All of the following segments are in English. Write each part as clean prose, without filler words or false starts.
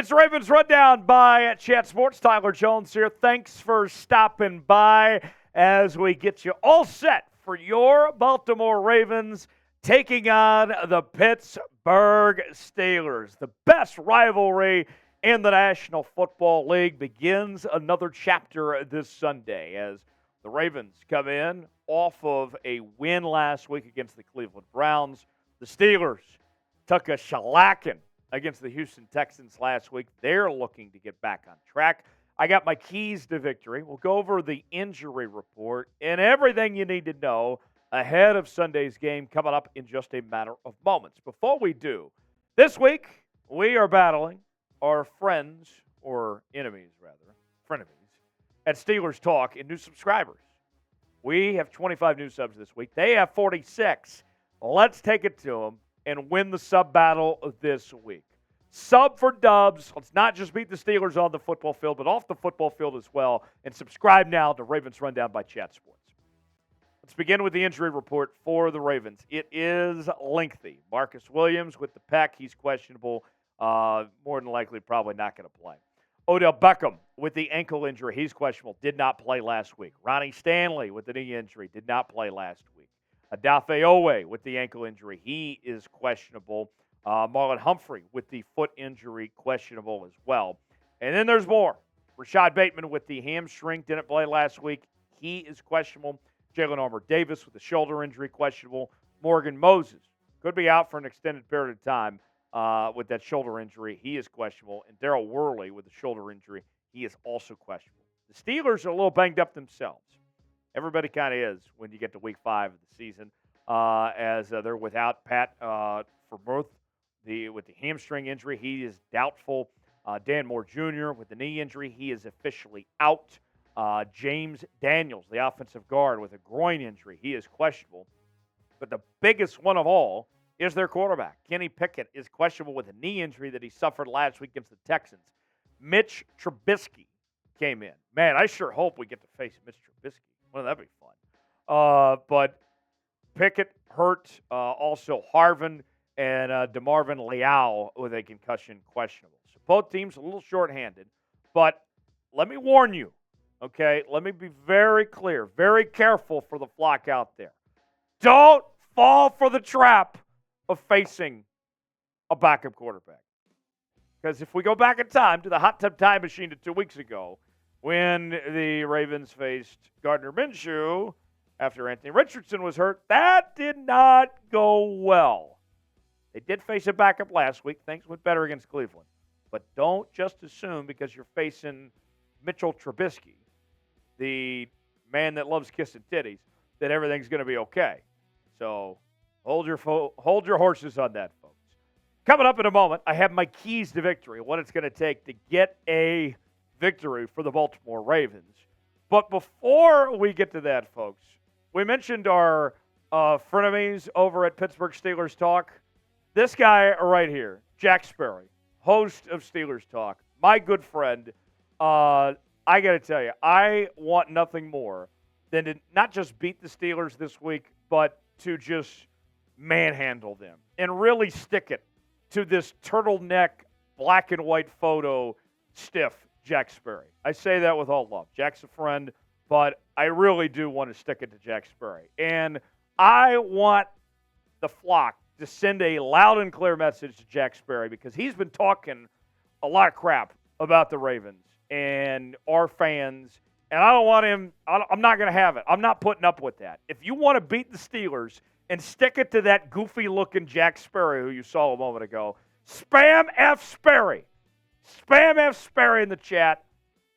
It's Ravens Rundown by Chat Sports. Tyler Jones here. Thanks for stopping by as we get you all set for your Baltimore Ravens taking on the Pittsburgh Steelers. The best rivalry in the National Football League begins another chapter this Sunday as the Ravens come in off of a win last week against the Cleveland Browns. The Steelers took a shellacking against the Houston Texans last week. They're looking to get back on track. I got my keys to victory. We'll go over the injury report and everything you need to know ahead of Sunday's game coming up in just a matter of moments. Before we do, this week we are battling our friends, or enemies rather, frenemies, at Steelers Talk and new subscribers. We have 25 new subs this week. They have 46. Let's take it to them and win the sub battle this week. Sub for dubs. Let's not just beat the Steelers on the football field, but off the football field as well. And subscribe now to Ravens Rundown by Chat Sports. Let's begin with the injury report for the Ravens. It is lengthy. Marcus Williams with the pec. He's questionable. More than likely probably not going to play. Odell Beckham with the ankle injury. He's questionable. Did not play last week. Ronnie Stanley with the knee injury. Did not play last week. Odafe Oweh with the ankle injury. He is questionable. Marlon Humphrey with the foot injury, questionable as well. And then there's more. Rashod Bateman with the hamstring, didn't play last week. He is questionable. Jalyn Armour-Davis with the shoulder injury, questionable. Morgan Moses could be out for an extended period of time with that shoulder injury. He is questionable. And Daryl Worley with the shoulder injury, he is also questionable. The Steelers are a little banged up themselves. Everybody kind of is when you get to week 5 of the season, as they're without Pat Freiermuth with the hamstring injury. He is doubtful. Dan Moore Jr. with the knee injury. He is officially out. James Daniels, the offensive guard, with a groin injury. He is questionable. But the biggest one of all is their quarterback. Kenny Pickett is questionable with a knee injury that he suffered last week against the Texans. Mitch Trubisky came in. Man, I sure hope we get to face Mitch Trubisky. Wouldn't that be fun? But Pickett hurt. Also Harvin and DeMarvin Leal with a concussion, questionable. So both teams a little shorthanded. But let me warn you, okay? Let me be very clear, very careful for the flock out there. Don't fall for the trap of facing a backup quarterback. Because if we go back in time to the hot tub time machine to 2 weeks ago, when the Ravens faced Gardner Minshew after Anthony Richardson was hurt, that did not go well. They did face a backup last week. Things went better against Cleveland. But don't just assume because you're facing Mitchell Trubisky, the man that loves kissing titties, that everything's going to be okay. So hold your horses on that, folks. Coming up in a moment, I have my keys to victory, what it's going to take to get a victory for the Baltimore Ravens. But before we get to that, folks, we mentioned our frenemies over at Pittsburgh Steelers Talk. This guy right here, Jack Sperry, host of Steelers Talk, my good friend, I got to tell you, I want nothing more than to not just beat the Steelers this week, but to just manhandle them and really stick it to this turtleneck, black and white photo stiff Jack Sperry. I say that with all love. Jack's a friend, but I really do want to stick it to Jack Sperry. And I want the flock to send a loud and clear message to Jack Sperry because he's been talking a lot of crap about the Ravens and our fans. And I don't want him, I'm not going to have it. I'm not putting up with that. If you want to beat the Steelers and stick it to that goofy-looking Jack Sperry who you saw a moment ago, spam F. Sperry. Spam F. Sperry in the chat.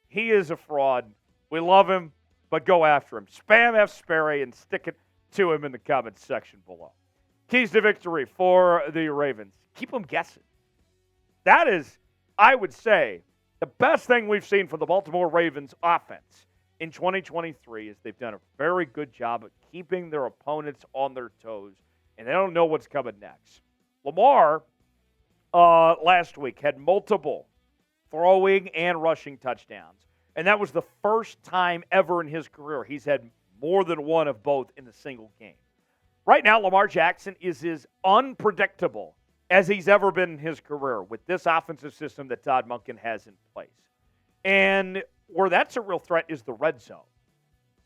He is a fraud. We love him, but go after him. Spam F. Sperry and stick it to him in the comments section below. Keys to victory for the Ravens. Keep them guessing. That is, I would say, the best thing we've seen from the Baltimore Ravens offense in 2023 is they've done a very good job of keeping their opponents on their toes, and they don't know what's coming next. Lamar last week had multiple throwing and rushing touchdowns, and that was the first time ever in his career he's had more than one of both in a single game. Right now, Lamar Jackson is as unpredictable as he's ever been in his career with this offensive system that Todd Monken has in place. And where that's a real threat is the red zone.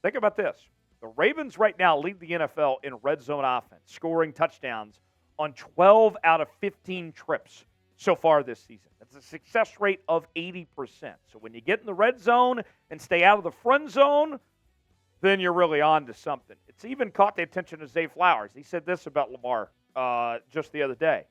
Think about this. The Ravens right now lead the NFL in red zone offense, scoring touchdowns on 12 out of 15 trips so far this season. That's a success rate of 80%. So when you get in the red zone and stay out of the friend zone, then you're really on to something. It's even caught the attention of Zay Flowers. He said this about Lamar just the other day.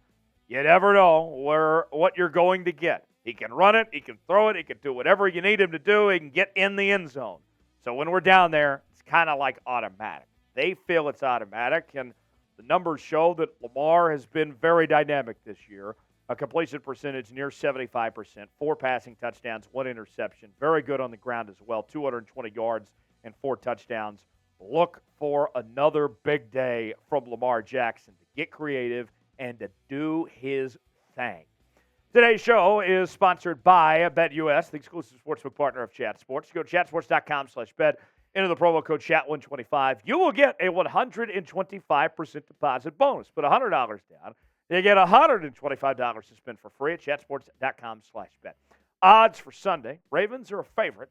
You never know what you're going to get. He can run it, he can throw it, he can do whatever you need him to do. He can get in the end zone. So when we're down there, it's kind of like automatic. They feel it's automatic, and the numbers show that Lamar has been very dynamic this year. A completion percentage near 75%, 4 passing touchdowns, 1 interception. Very good on the ground as well, 220 yards and 4 touchdowns. Look for another big day from Lamar Jackson to get creative and to do his thing. Today's show is sponsored by BetUS, the exclusive sportsbook partner of Chat Sports. Go to chatsports.com/bet. Enter the promo code CHAT125. You will get a 125% deposit bonus. Put $100 down. You get $125 to spend for free at chatsports.com/bet. Odds for Sunday. Ravens are a favorite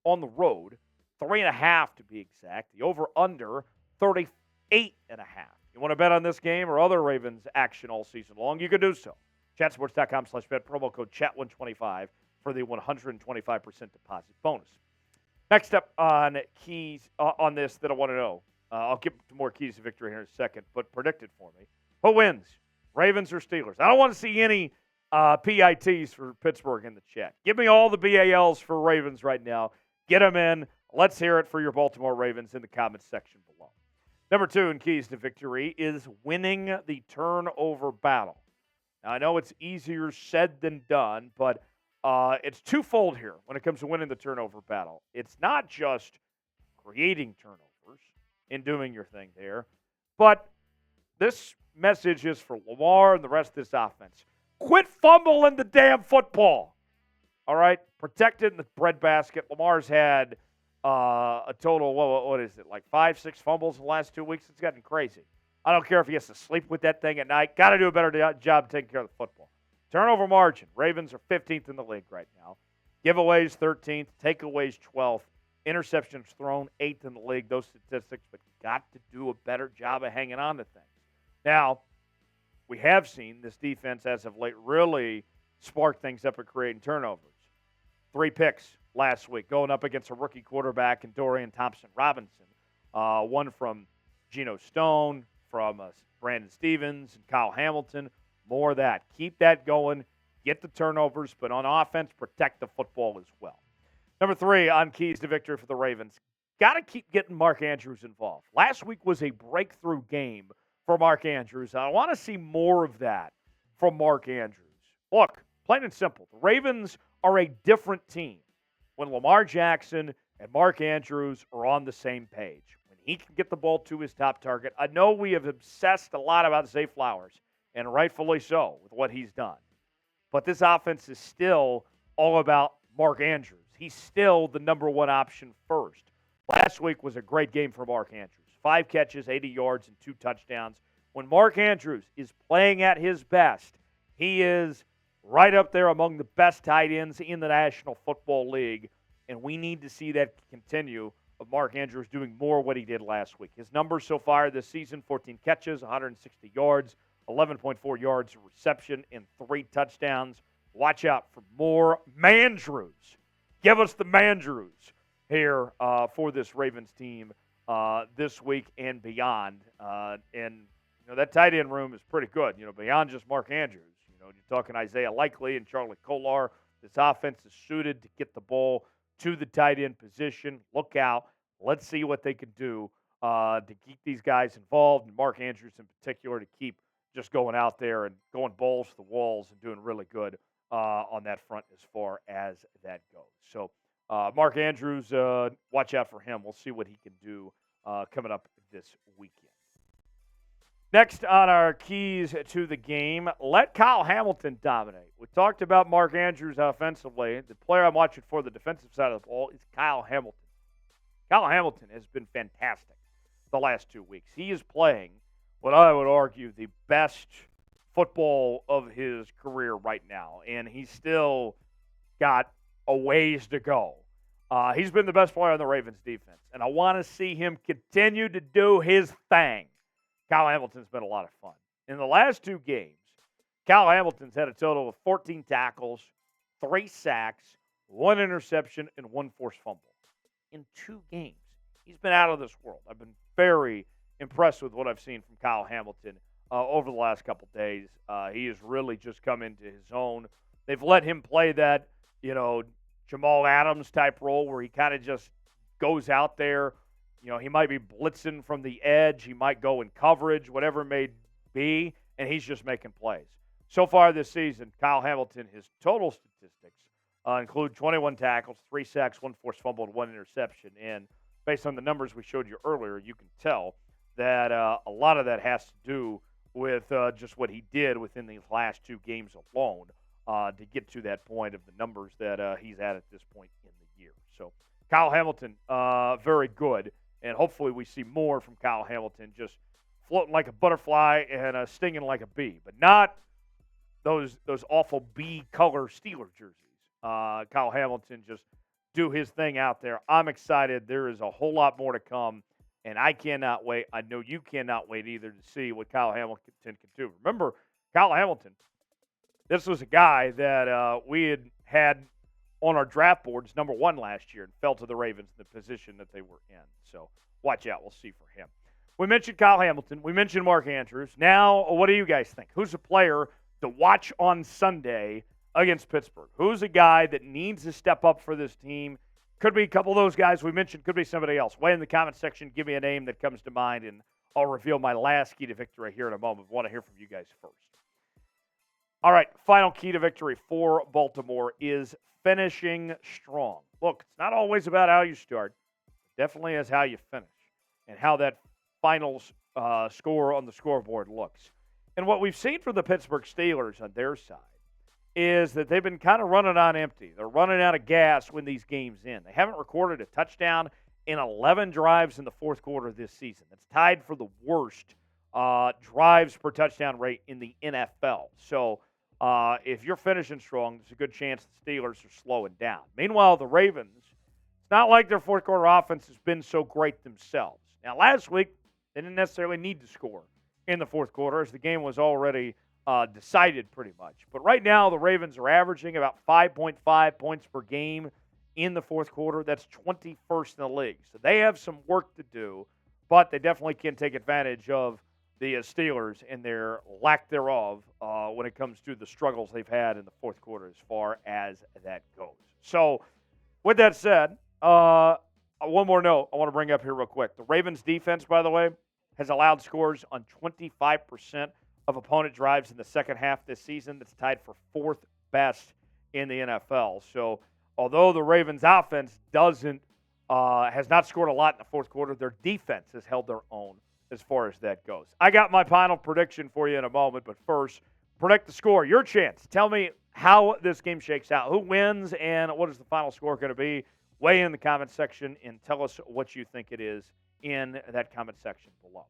on the road. 3.5 to be exact. The over-under, 38.5. You want to bet on this game or other Ravens action all season long, you can do so. Chatsports.com/bet, promo code CHAT125 for the 125% deposit bonus. Next up on keys on this that I want to know. I'll get to more keys to victory here in a second, but predict it for me. Who wins, Ravens or Steelers? I don't want to see any PITs for Pittsburgh in the chat. Give me all the BALs for Ravens right now. Get them in. Let's hear it for your Baltimore Ravens in the comments section below. Number 2 in keys to victory is winning the turnover battle. Now, I know it's easier said than done, but it's twofold here when it comes to winning the turnover battle. It's not just creating turnovers and doing your thing there, but this message is for Lamar and the rest of this offense. Quit fumbling the damn football. All right? Protect it in the breadbasket. Lamar's had a total, what is it, like 5-6 fumbles in the last 2 weeks? It's gotten crazy. I don't care if he has to sleep with that thing at night. Got to do a better job taking care of the football. Turnover margin. Ravens are 15th in the league right now. Giveaways 13th. Takeaways 12th. Interceptions thrown 8th in the league. Those statistics, but got to do a better job of hanging on to things. Now, we have seen this defense as of late really spark things up and creating turnovers. 3 picks last week going up against a rookie quarterback in Dorian Thompson-Robinson. One from Geno Stone, from Brandon Stevens and Kyle Hamilton. More of that. Keep that going. Get the turnovers, but on offense, protect the football as well. Number 3 on keys to victory for the Ravens. Got to keep getting Mark Andrews involved. Last week was a breakthrough game for Mark Andrews. I want to see more of that from Mark Andrews. Look, plain and simple, the Ravens are a different team when Lamar Jackson and Mark Andrews are on the same page. When he can get the ball to his top target. I know we have obsessed a lot about Zay Flowers, and rightfully so with what he's done. But this offense is still all about Mark Andrews. He's still the number 1 option first. Last week was a great game for Mark Andrews. 5 catches, 80 yards, and 2 touchdowns. When Mark Andrews is playing at his best, he is right up there among the best tight ends in the National Football League, and we need to see that continue of Mark Andrews doing more what he did last week. His numbers so far this season, 14 catches, 160 yards, 11.4 yards of reception, and 3 touchdowns. Watch out for more Mandrews. Give us the Mandrews here for this Ravens team this week and beyond. And that tight end room is pretty good, beyond just Mark Andrews. You're talking Isaiah Likely and Charlie Kolar. This offense is suited to get the ball to the tight end position. Look out. Let's see what they can do to keep these guys involved, and Mark Andrews in particular, to keep just going out there and going balls to the walls and doing really good on that front as far as that goes. So Mark Andrews, watch out for him. We'll see what he can do coming up this weekend. Next on our keys to the game, let Kyle Hamilton dominate. We talked about Mark Andrews offensively. The player I'm watching for the defensive side of the ball is Kyle Hamilton. Kyle Hamilton has been fantastic the last 2 weeks. He is playing what I would argue the best football of his career right now, and he's still got a ways to go. He's been the best player on the Ravens defense, and I want to see him continue to do his thing. Kyle Hamilton's been a lot of fun. In the last 2 games, Kyle Hamilton's had a total of 14 tackles, 3 sacks, 1 interception, and 1 forced fumble. In 2 games, he's been out of this world. I've been very impressed with what I've seen from Kyle Hamilton over the last couple days. He has really just come into his own. They've let him play that, Jamal Adams type role where he kind of just goes out there. He might be blitzing from the edge. He might go in coverage, whatever it may be, and he's just making plays. So far this season, Kyle Hamilton, his total statistics include 21 tackles, 3 sacks, 1 forced fumble, and 1 interception. And based on the numbers we showed you earlier, you can tell that a lot of that has to do with just what he did within these last 2 games alone to get to that point of the numbers that he's at this point in the year. So Kyle Hamilton, very good. And hopefully we see more from Kyle Hamilton, just floating like a butterfly and stinging like a bee, but not those awful bee-color Steeler jerseys. Kyle Hamilton just do his thing out there. I'm excited. There is a whole lot more to come, and I cannot wait. I know you cannot wait either to see what Kyle Hamilton can do. Remember, Kyle Hamilton, this was a guy that we had on our draft boards, number 1 last year, and fell to the Ravens in the position that they were in. So watch out. We'll see for him. We mentioned Kyle Hamilton. We mentioned Mark Andrews. Now, what do you guys think? Who's a player to watch on Sunday against Pittsburgh? Who's a guy that needs to step up for this team? Could be a couple of those guys we mentioned. Could be somebody else. Weigh in the comment section. Give me a name that comes to mind, and I'll reveal my last key to victory here in a moment. I want to hear from you guys first. All right, final key to victory for Baltimore is finishing strong. Look, it's not always about how you start. It definitely is how you finish and how that final score on the scoreboard looks. And what we've seen from the Pittsburgh Steelers on their side is that they've been kind of running on empty. They're running out of gas when these games end. They haven't recorded a touchdown in 11 drives in the fourth quarter this season. That's tied for the worst drives per touchdown rate in the NFL. So if you're finishing strong, there's a good chance the Steelers are slowing down. Meanwhile, the Ravens, it's not like their fourth quarter offense has been so great themselves. Now, last week, they didn't necessarily need to score in the fourth quarter as the game was already decided pretty much. But right now, the Ravens are averaging about 5.5 points per game in the fourth quarter. That's 21st in the league. So they have some work to do, but they definitely can take advantage of the Steelers and their lack thereof when it comes to the struggles they've had in the fourth quarter as far as that goes. So with that said, one more note I want to bring up here real quick. The Ravens defense, by the way, has allowed scores on 25% of opponent drives in the second half this season. That's tied for 4th best in the NFL. So although the Ravens offense has not scored a lot in the fourth quarter, their defense has held their own as far as that goes. I got my final prediction for you in a moment, but first, predict the score. Your chance. Tell me how this game shakes out. Who wins and what is the final score going to be? Weigh in the comment section and tell us what you think it is in that comment section below.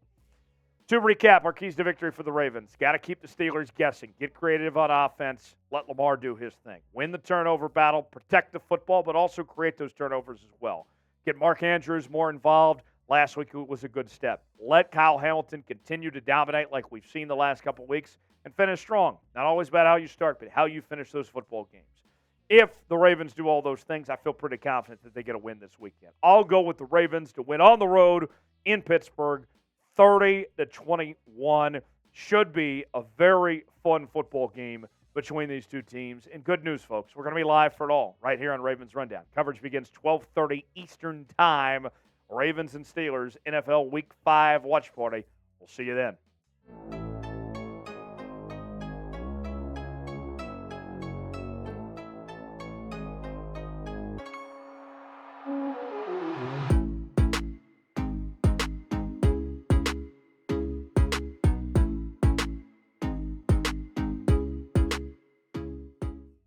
To recap, our keys to victory for the Ravens. Got to keep the Steelers guessing. Get creative on offense. Let Lamar do his thing. Win the turnover battle. Protect the football, but also create those turnovers as well. Get Mark Andrews more involved. Last week was a good step. Let Kyle Hamilton continue to dominate like we've seen the last couple weeks and finish strong. Not always about how you start, but how you finish those football games. If the Ravens do all those things, I feel pretty confident that they get a win this weekend. I'll go with the Ravens to win on the road in Pittsburgh, 30-21. Should be a very fun football game between these two teams. And good news, folks, we're going to be live for it all right here on Ravens Rundown. Coverage begins 12:30 Eastern Time. Ravens and Steelers, NFL Week 5 watch party. We'll see you then.